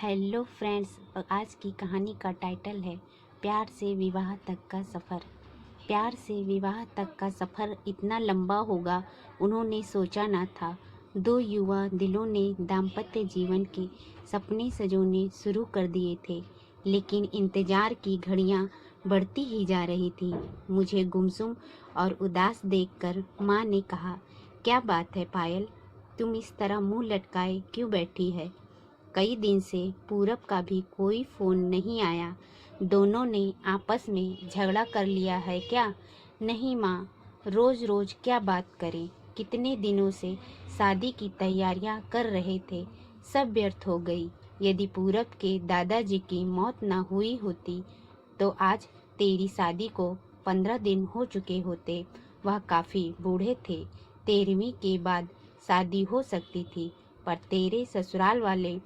Hello friends, आज की कहानी का टाइटल है प्यार से विवाह तक का सफ़र। प्यार से विवाह तक का सफ़र इतना लंबा होगा, उन्होंने सोचा न था। दो युवा दिलों ने दाम्पत्य जीवन के सपने सजोने शुरू कर दिए थे, लेकिन इंतज़ार की घड़ियां बढ़ती ही जा रही थी। मुझे गुमसुम और उदास देखकर माँ ने कहा, क्या बात है पायल, तुम इस तरह मुंह लटकाए क्यों बैठी है? कई दिन से पूरब का भी कोई फ़ोन नहीं आया। दोनों ने आपस में झगड़ा कर लिया है क्या? नहीं माँ, रोज़ रोज़ क्या बात करें। कितने दिनों से शादी की तैयारियां कर रहे थे, सब व्यर्थ हो गई। यदि पूरब के दादाजी की मौत न हुई होती तो आज तेरी शादी को 15 दिन हो चुके होते। वह काफ़ी बूढ़े थे। 13वीं के बाद शादी हो सकती थी, पर तेरे ससुराल वाले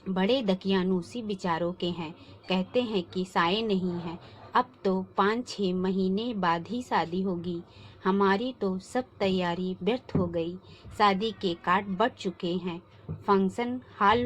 बड़े दकियानूसी विचारों के हैं। कहते हैं कि साये नहीं है। अब तो 5-6 महीने बाद ही शादी होगी। हमारी तो सब तैयारी व्यर्थ हो गई। शादी के कार्ड बढ़ चुके हैं। फंक्शन हॉल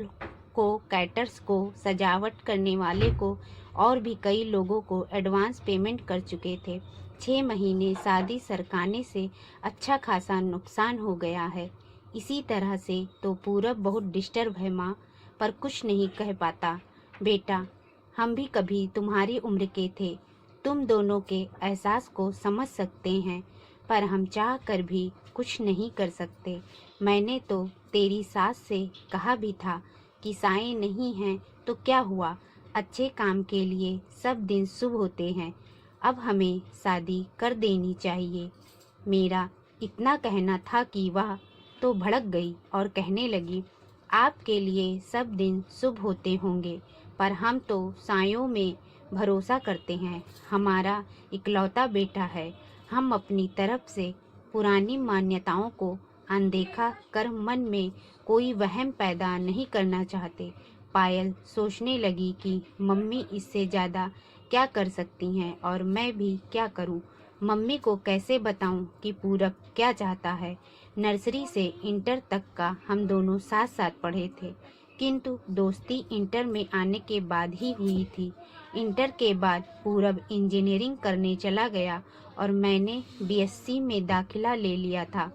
को, कैटर्स को, सजावट करने वाले को और भी कई लोगों को एडवांस पेमेंट कर चुके थे। 6 महीने शादी सरकाने से अच्छा खासा नुकसान हो गया है। इसी तरह से तो पूरब बहुत डिस्टर्ब है माँ, पर कुछ नहीं कह पाता। बेटा, हम भी कभी तुम्हारी उम्र के थे। तुम दोनों के एहसास को समझ सकते हैं, पर हम चाह कर भी कुछ नहीं कर सकते। मैंने तो तेरी सास से कहा भी था कि साए नहीं हैं तो क्या हुआ, अच्छे काम के लिए सब दिन शुभ होते हैं। अब हमें शादी कर देनी चाहिए। मेरा इतना कहना था कि वह तो भड़क गई और कहने लगी, आपके लिए सब दिन शुभ होते होंगे, पर हम तो सायों में भरोसा करते हैं। हमारा इकलौता बेटा है। हम अपनी तरफ से पुरानी मान्यताओं को अनदेखा कर मन में कोई वहम पैदा नहीं करना चाहते। पायल सोचने लगी कि मम्मी इससे ज़्यादा क्या कर सकती हैं और मैं भी क्या करूं। मम्मी को कैसे बताऊं कि पूरब क्या चाहता है। नर्सरी से इंटर तक का हम दोनों साथ साथ पढ़े थे, किंतु दोस्ती इंटर में आने के बाद ही हुई थी। इंटर के बाद पूरब इंजीनियरिंग करने चला गया और मैंने बीएससी में दाखिला ले लिया था।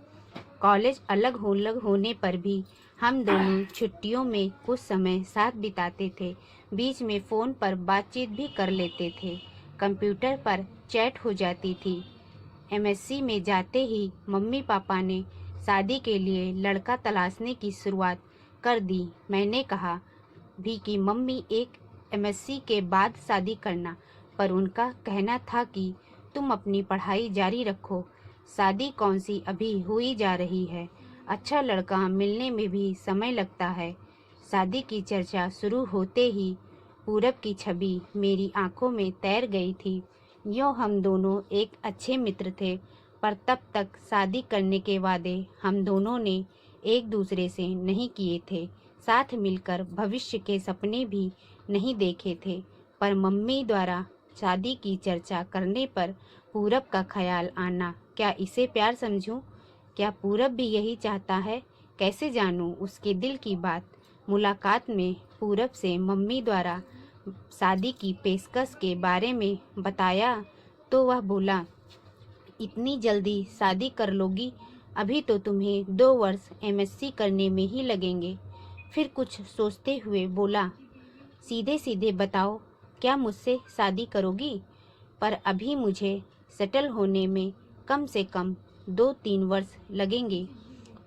कॉलेज अलग होने पर भी हम दोनों छुट्टियों में कुछ समय साथ बिताते थे। बीच में फ़ोन पर बातचीत भी कर लेते थे। कंप्यूटर पर चैट हो जाती थी। एमएससी में जाते ही मम्मी पापा ने शादी के लिए लड़का तलाशने की शुरुआत कर दी। मैंने कहा भी कि मम्मी एक एमएससी के बाद शादी करना, पर उनका कहना था कि तुम अपनी पढ़ाई जारी रखो, शादी कौन सी अभी हुई जा रही है, अच्छा लड़का मिलने में भी समय लगता है। शादी की चर्चा शुरू होते ही पूरब की छवि मेरी आंखों में तैर गई थी। यूँ हम दोनों एक अच्छे मित्र थे, पर तब तक शादी करने के वादे हम दोनों ने एक दूसरे से नहीं किए थे। साथ मिलकर भविष्य के सपने भी नहीं देखे थे। पर मम्मी द्वारा शादी की चर्चा करने पर पूरब का ख्याल आना, क्या इसे प्यार समझूं? क्या पूरब भी यही चाहता है? कैसे जानूं उसके दिल की बात? मुलाकात में पूरब से मम्मी द्वारा शादी की पेशकश के बारे में बताया तो वह बोला, इतनी जल्दी शादी कर लोगी? अभी तो तुम्हें 2 वर्ष एमएससी करने में ही लगेंगे। फिर कुछ सोचते हुए बोला, सीधे सीधे बताओ, क्या मुझसे शादी करोगी? पर अभी मुझे सेटल होने में कम से कम 2-3 वर्ष लगेंगे।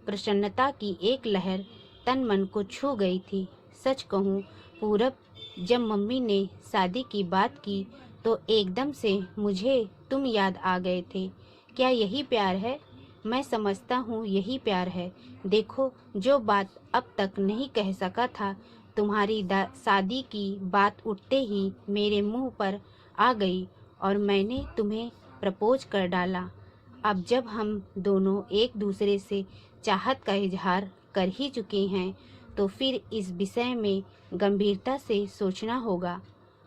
प्रसन्नता की एक लहर तन मन को छू गई थी। सच कहूँ पूरब, जब मम्मी ने शादी की बात की तो एकदम से मुझे तुम याद आ गए थे। क्या यही प्यार है? मैं समझता हूँ यही प्यार है। देखो, जो बात अब तक नहीं कह सका था, तुम्हारी शादी की बात उठते ही मेरे मुंह पर आ गई और मैंने तुम्हें प्रपोज कर डाला। अब जब हम दोनों एक दूसरे से चाहत का इजहार कर ही चुके हैं, तो फिर इस विषय में गंभीरता से सोचना होगा।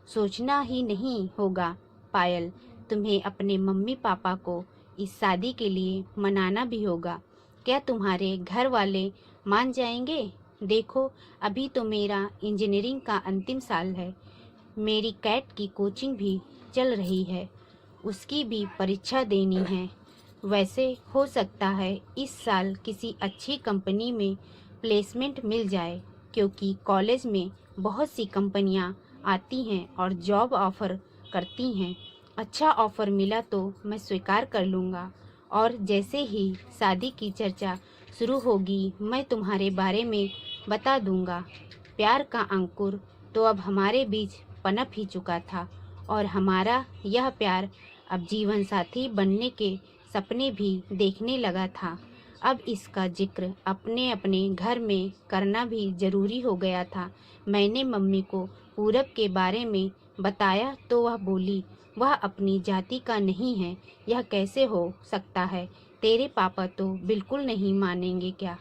सोचना ही नहीं होगा पायल, तुम्हें अपने मम्मी पापा को इस शादी के लिए मनाना भी होगा। क्या तुम्हारे घर वाले मान जाएंगे? देखो, अभी तो मेरा इंजीनियरिंग का अंतिम साल है। मेरी कैट की कोचिंग भी चल रही है, उसकी भी परीक्षा देनी है। वैसे हो सकता है इस साल किसी अच्छी कंपनी में प्लेसमेंट मिल जाए, क्योंकि कॉलेज में बहुत सी कंपनियां आती हैं और जॉब ऑफ़र करती हैं। अच्छा ऑफ़र मिला तो मैं स्वीकार कर लूँगा, और जैसे ही शादी की चर्चा शुरू होगी मैं तुम्हारे बारे में बता दूँगा। प्यार का अंकुर तो अब हमारे बीच पनप ही चुका था, और हमारा यह प्यार अब जीवन साथी बनने के सपने भी देखने लगा था। अब इसका जिक्र अपने अपने घर में करना भी ज़रूरी हो गया था। मैंने मम्मी को पूरब के बारे में बताया तो वह बोली, वह अपनी जाति का नहीं है, यह कैसे हो सकता है? तेरे पापा तो बिल्कुल नहीं मानेंगे क्या?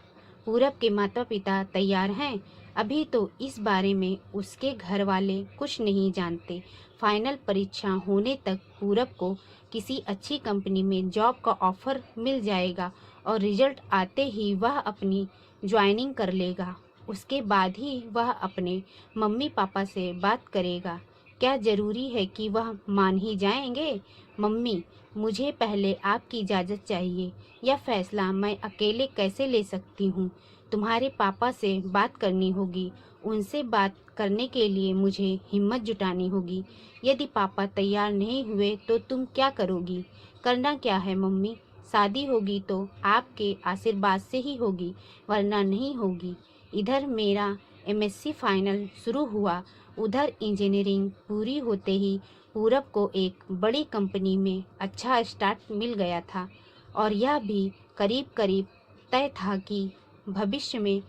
पूरब के माता पिता तैयार हैं? अभी तो इस बारे में उसके घर वाले कुछ नहीं जानते। फाइनल परीक्षा होने तक पूरब को किसी अच्छी कंपनी में जॉब का ऑफर मिल जाएगा, और रिजल्ट आते ही वह अपनी ज्वाइनिंग कर लेगा। उसके बाद ही वह अपने मम्मी पापा से बात करेगा। क्या ज़रूरी है कि वह मान ही जाएंगे? मम्मी, मुझे पहले आपकी इजाज़त चाहिए। यह फैसला मैं अकेले कैसे ले सकती हूँ? तुम्हारे पापा से बात करनी होगी। उनसे बात करने के लिए मुझे हिम्मत जुटानी होगी। यदि पापा तैयार नहीं हुए तो तुम क्या करोगी? करना क्या है मम्मी? शादी होगी तो आपके आशीर्वाद से ही होगी, वरना नहीं होगी। इधर मेरा एमएससी फाइनल शुरू हुआ, उधर इंजीनियरिंग पूरी होते ही पूरब को एक बड़ी कंपनी में अच्छा स्टार्ट मिल गया था, और यह भी करीब करीब तय था कि भविष्य में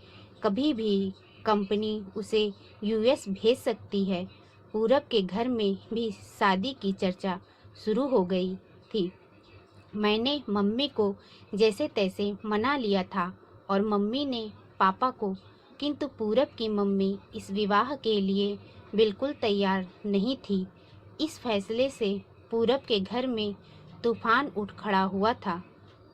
कभी भी कंपनी उसे यूएस भेज सकती है। पूरब के घर में भी शादी की चर्चा शुरू हो गई थी। मैंने मम्मी को जैसे तैसे मना लिया था, और मम्मी ने पापा को, किंतु पूरब की मम्मी इस विवाह के लिए बिल्कुल तैयार नहीं थी। इस फैसले से पूरब के घर में तूफान उठ खड़ा हुआ था।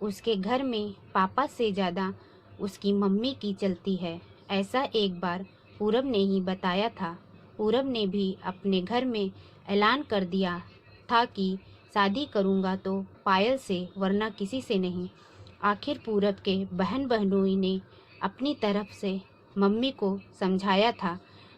उसके घर में पापा से ज़्यादा उसकी मम्मी की चलती है, ऐसा एक बार पूरब ने ही बताया था। पूरब ने भी अपने घर में ऐलान कर दिया था कि शादी करूँगा तो पायल से, वरना किसी से नहीं। आखिर पूरब के बहन बहनोई ने अपनी तरफ से मम्मी को समझाया था।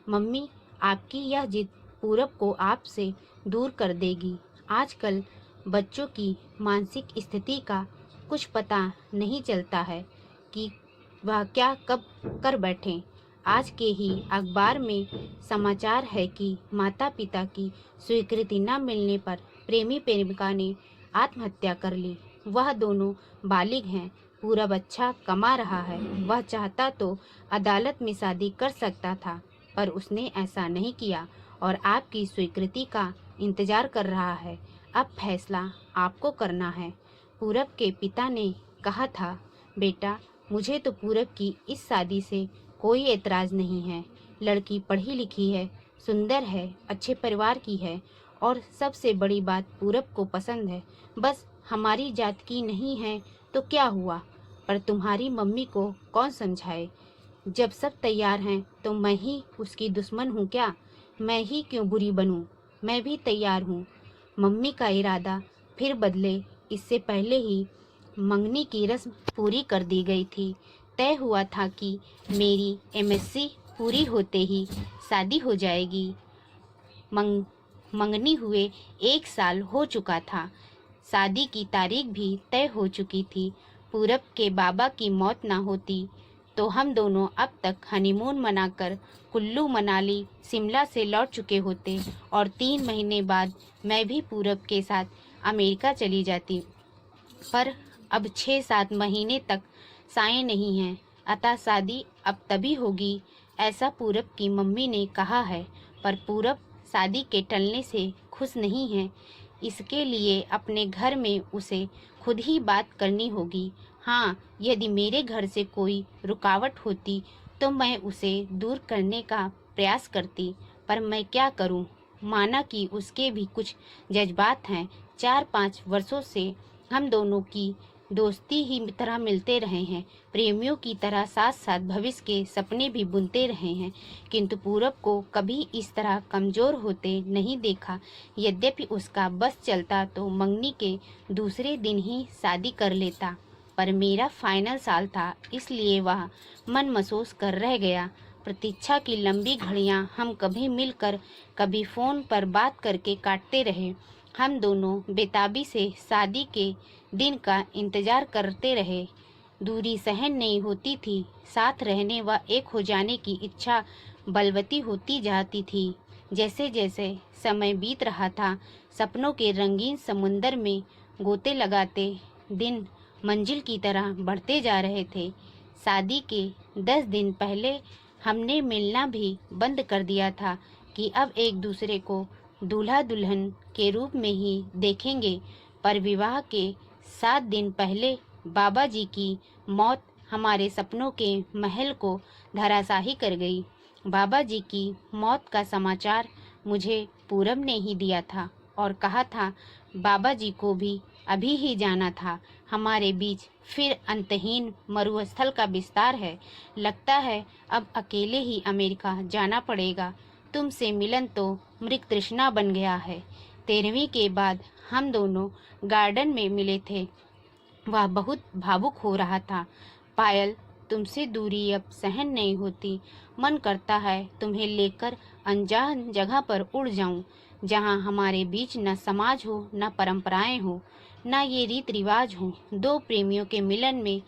मम्मी, आपकी यह जिद पूरब को आपसे दूर कर देगी। आजकल बच्चों की मानसिक स्थिति का कुछ पता नहीं चलता है कि वह क्या कब कर बैठें। आज के ही अखबार में समाचार है कि माता पिता की स्वीकृति न मिलने पर प्रेमी प्रेमिका ने आत्महत्या कर ली। वह दोनों बालिग हैं। पूरब अच्छा कमा रहा है। वह चाहता तो अदालत में शादी कर सकता था, पर उसने ऐसा नहीं किया और आपकी स्वीकृति का इंतजार कर रहा है। अब फैसला आपको करना है। पूरब के पिता ने कहा था, बेटा, मुझे तो पूरब की इस शादी से कोई एतराज़ नहीं है। लड़की पढ़ी लिखी है, सुंदर है, अच्छे परिवार की है, और सबसे बड़ी बात पूरब को पसंद है। बस हमारी जात की नहीं है तो क्या हुआ, पर तुम्हारी मम्मी को कौन समझाए? जब सब तैयार हैं तो मैं ही उसकी दुश्मन हूँ क्या? मैं ही क्यों बुरी बनूँ? मैं भी तैयार हूँ। मम्मी का इरादा फिर बदले, इससे पहले ही मंगनी की रस्म पूरी कर दी गई थी। तय हुआ था कि मेरी एमएससी पूरी होते ही शादी हो जाएगी। मंगनी हुए 1 साल हो चुका था। शादी की तारीख भी तय हो चुकी थी। पूरब के बाबा की मौत ना होती तो हम दोनों अब तक हनीमून मनाकर कुल्लू मनाली शिमला से लौट चुके होते, और 3 महीने बाद मैं भी पूरब के साथ अमेरिका चली जाती। पर अब 6-7 महीने तक साए नहीं हैं, अतः शादी अब तभी होगी, ऐसा पूरब की मम्मी ने कहा है। पर पूरब शादी के टलने से खुश नहीं है। इसके लिए अपने घर में उसे खुद ही बात करनी होगी। हाँ, यदि मेरे घर से कोई रुकावट होती तो मैं उसे दूर करने का प्रयास करती, पर मैं क्या करूं? माना कि उसके भी कुछ जज्बात हैं। 4-5 वर्षों से हम दोनों की दोस्ती ही तरह मिलते रहे हैं, प्रेमियों की तरह साथ साथ भविष्य के सपने भी बुनते रहे हैं, किंतु पूरब को कभी इस तरह कमज़ोर होते नहीं देखा। यद्यपि उसका बस चलता तो मंगनी के दूसरे दिन ही शादी कर लेता, पर मेरा फाइनल साल था, इसलिए वह मन महसूस कर रह गया। प्रतीक्षा की लंबी घड़ियां हम कभी मिलकर कभी फ़ोन पर बात करके काटते रहे। हम दोनों बेताबी से शादी के दिन का इंतजार करते रहे। दूरी सहन नहीं होती थी, साथ रहने व एक हो जाने की इच्छा बलवती होती जाती थी। जैसे जैसे समय बीत रहा था, सपनों के रंगीन समुंदर में गोते लगाते दिन मंजिल की तरह बढ़ते जा रहे थे। शादी के 10 दिन पहले हमने मिलना भी बंद कर दिया था कि अब एक दूसरे को दूल्हा दुल्हन के रूप में ही देखेंगे, पर विवाह के 7 दिन पहले बाबा जी की मौत हमारे सपनों के महल को धराशाही कर गई। बाबा जी की मौत का समाचार मुझे पूरब ने ही दिया था और कहा था बाबा जी को भी अभी ही जाना था। हमारे बीच फिर अंतहीन मरुस्थल का विस्तार है। लगता है अब अकेले ही अमेरिका जाना पड़ेगा। तुमसे मिलन तो मृग तृष्णा बन गया है। 13वीं के बाद हम दोनों गार्डन में मिले थे। वह बहुत भावुक हो रहा था। पायल, तुमसे दूरी अब सहन नहीं होती। मन करता है तुम्हें लेकर अनजान जगह पर उड़ जाऊं, जहां हमारे बीच न समाज हो, न परंपराएं हो, न ये रीत रिवाज हो। दो प्रेमियों के मिलन में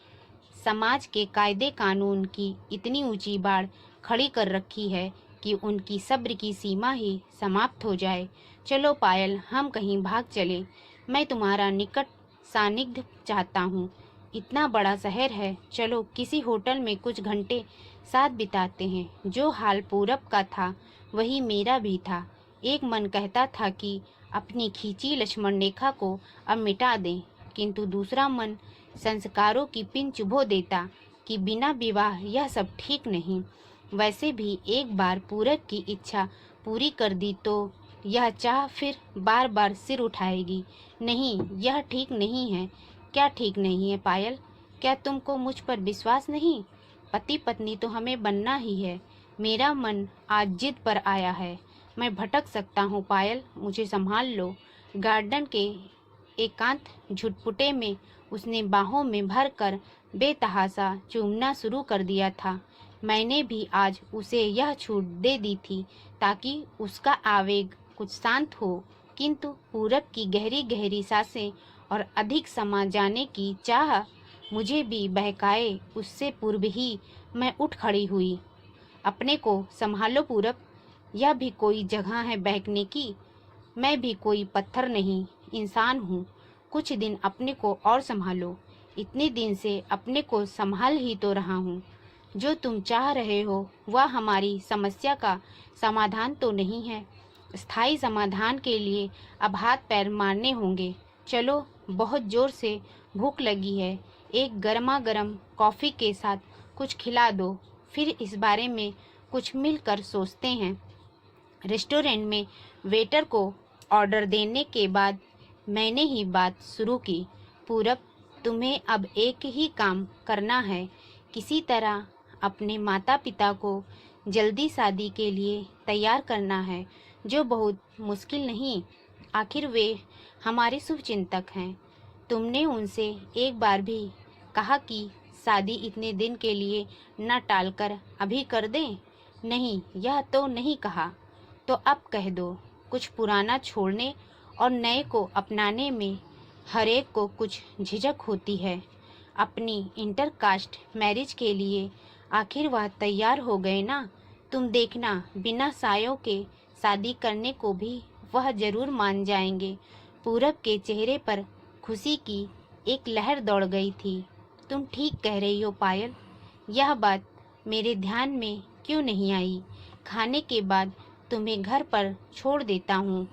समाज के कायदे कानून की इतनी ऊंची बाड़ खड़ी कर रखी है कि उनकी सब्र की सीमा ही समाप्त हो जाए। चलो पायल, हम कहीं भाग चले। मैं तुम्हारा निकट सानिध्य चाहता हूँ। इतना बड़ा शहर है, चलो किसी होटल में कुछ घंटे साथ बिताते हैं। जो हाल पूरब का था वही मेरा भी था। एक मन कहता था कि अपनी खींची लक्ष्मण रेखा को अब मिटा दें, किंतु दूसरा मन संस्कारों की पिन चुभो देता कि बिना विवाह यह सब ठीक नहीं। वैसे भी एक बार पूरब की इच्छा पूरी कर दी तो यह चाह फिर बार बार सिर उठाएगी। नहीं, यह ठीक नहीं है। क्या ठीक नहीं है पायल? क्या तुमको मुझ पर विश्वास नहीं? पति पत्नी तो हमें बनना ही है। मेरा मन आज जिद पर आया है। मैं भटक सकता हूँ पायल, मुझे संभाल लो। गार्डन के एकांत झुटपुटे में उसने बाहों में भरकर बेतहाशा चूमना शुरू कर दिया था। मैंने भी आज उसे यह छूट दे दी थी ताकि उसका आवेग कुछ शांत हो, किंतु पूरब की गहरी गहरी सांसें और अधिक समा जाने की चाह मुझे भी बहकाए। उससे पूर्व ही मैं उठ खड़ी हुई। अपने को संभालो पूरब, यह भी कोई जगह है बहकने की? मैं भी कोई पत्थर नहीं, इंसान हूँ। कुछ दिन अपने को और संभालो। इतने दिन से अपने को संभाल ही तो रहा हूँ। जो तुम चाह रहे हो वह हमारी समस्या का समाधान तो नहीं है। स्थायी समाधान के लिए अब हाथ पैर मारने होंगे। चलो, बहुत जोर से भूख लगी है। एक गर्मा गर्म कॉफ़ी के साथ कुछ खिला दो, फिर इस बारे में कुछ मिलकर सोचते हैं। रेस्टोरेंट में वेटर को ऑर्डर देने के बाद मैंने ही बात शुरू की। पूरब, तुम्हें अब एक ही काम करना है। किसी तरह अपने माता पिता को जल्दी शादी के लिए तैयार करना है, जो बहुत मुश्किल नहीं। आखिर वे हमारे शुभचिंतक हैं। तुमने उनसे एक बार भी कहा कि शादी इतने दिन के लिए न टालकर अभी कर दें? नहीं, यह तो नहीं कहा। तो अब कह दो। कुछ पुराना छोड़ने और नए को अपनाने में हरेक को कुछ झिझक होती है। अपनी इंटरकास्ट मैरिज के लिए आखिर वह तैयार हो गए ना? तुम देखना, बिना सायों के शादी करने को भी वह जरूर मान जाएंगे। पूरब के चेहरे पर खुशी की एक लहर दौड़ गई थी। तुम ठीक कह रही हो पायल, यह बात मेरे ध्यान में क्यों नहीं आई? खाने के बाद तुम्हें घर पर छोड़ देता हूँ।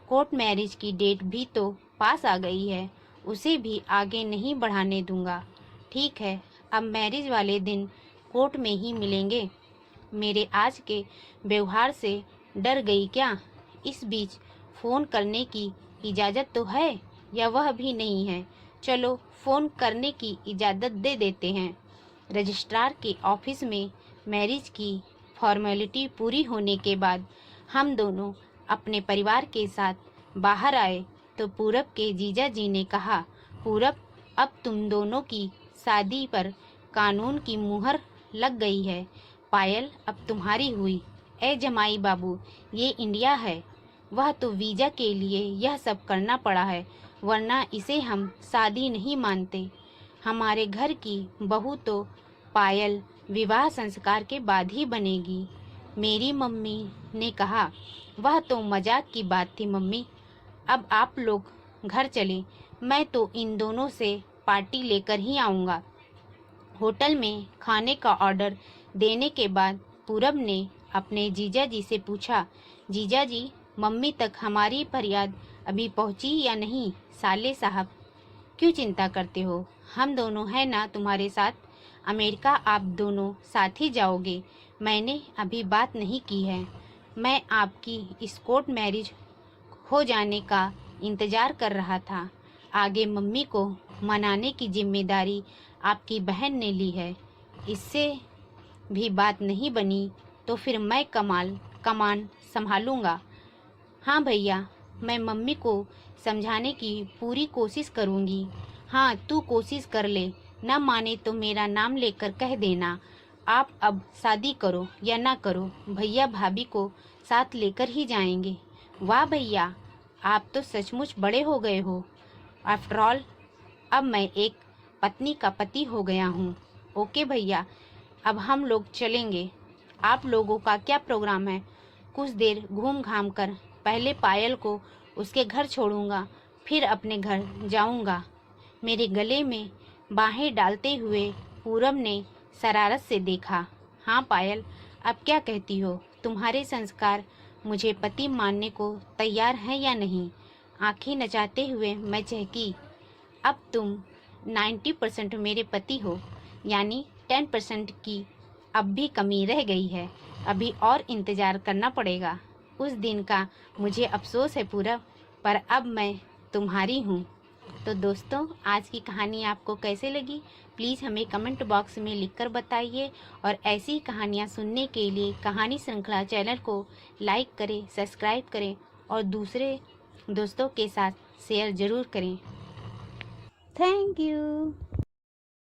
कोर्ट मैरिज की डेट भी तो पास आ गई है, उसे भी आगे नहीं बढ़ाने दूंगा। ठीक है, अब मैरिज वाले दिन कोर्ट में ही मिलेंगे। मेरे आज के व्यवहार से डर गई क्या? इस बीच फ़ोन करने की इजाज़त तो है या वह भी नहीं है? चलो फ़ोन करने की इजाज़त दे देते हैं। रजिस्ट्रार के ऑफिस में मैरिज की फॉर्मेलिटी पूरी होने के बाद हम दोनों अपने परिवार के साथ बाहर आए तो पूरब के जीजा जी ने कहा, पूरब, अब तुम दोनों की शादी पर कानून की मुहर लग गई है। पायल अब तुम्हारी हुई। ए जमाई बाबू, ये इंडिया है। वह तो वीज़ा के लिए यह सब करना पड़ा है, वरना इसे हम शादी नहीं मानते। हमारे घर की बहू तो पायल विवाह संस्कार के बाद ही बनेगी। मेरी मम्मी ने कहा, वह तो मजाक की बात थी मम्मी, अब आप लोग घर चलें, मैं तो इन दोनों से पार्टी लेकर ही आऊँगा। होटल में खाने का ऑर्डर देने के बाद पूरब ने अपने जीजा जी से पूछा, जीजा जी, मम्मी तक हमारी फरियाद अभी पहुंची या नहीं? साले साहब, क्यों चिंता करते हो, हम दोनों हैं ना तुम्हारे साथ। अमेरिका आप दोनों साथ ही जाओगे। मैंने अभी बात नहीं की है, मैं आपकी इस कोर्ट मैरिज हो जाने का इंतज़ार कर रहा था। आगे मम्मी को मनाने की जिम्मेदारी आपकी बहन ने ली है। इससे भी बात नहीं बनी तो फिर मैं कमान संभालूंगा। हाँ भैया, मैं मम्मी को समझाने की पूरी कोशिश करूँगी। हाँ, तू कोशिश कर ले, न माने तो मेरा नाम लेकर कह देना। आप अब शादी करो या ना करो, भैया भाभी को साथ लेकर ही जाएंगे। वाह भैया, आप तो सचमुच बड़े हो गए हो। आफ्टर ऑल, अब मैं एक पत्नी का पति हो गया हूँ। ओके भैया, अब हम लोग चलेंगे। आप लोगों का क्या प्रोग्राम है? कुछ देर घूम घाम कर पहले पायल को उसके घर छोड़ूंगा, फिर अपने घर जाऊंगा। मेरे गले में बाहें डालते हुए पूरब ने शरारत से देखा। हाँ पायल, अब क्या कहती हो? तुम्हारे संस्कार मुझे पति मानने को तैयार हैं या नहीं? आंखें नचाते हुए मैं चहकी। अब तुम 90% मेरे पति हो, यानी 10% की अब भी कमी रह गई है। अभी और इंतज़ार करना पड़ेगा। उस दिन का मुझे अफसोस है पूरब, पर अब मैं तुम्हारी हूँ। तो दोस्तों, आज की कहानी आपको कैसे लगी, प्लीज़ हमें कमेंट बॉक्स में लिखकर बताइए। और ऐसी कहानियाँ सुनने के लिए कहानी श्रृंखला चैनल को लाइक करें, सब्सक्राइब करें और दूसरे दोस्तों के साथ शेयर ज़रूर करें। Thank you.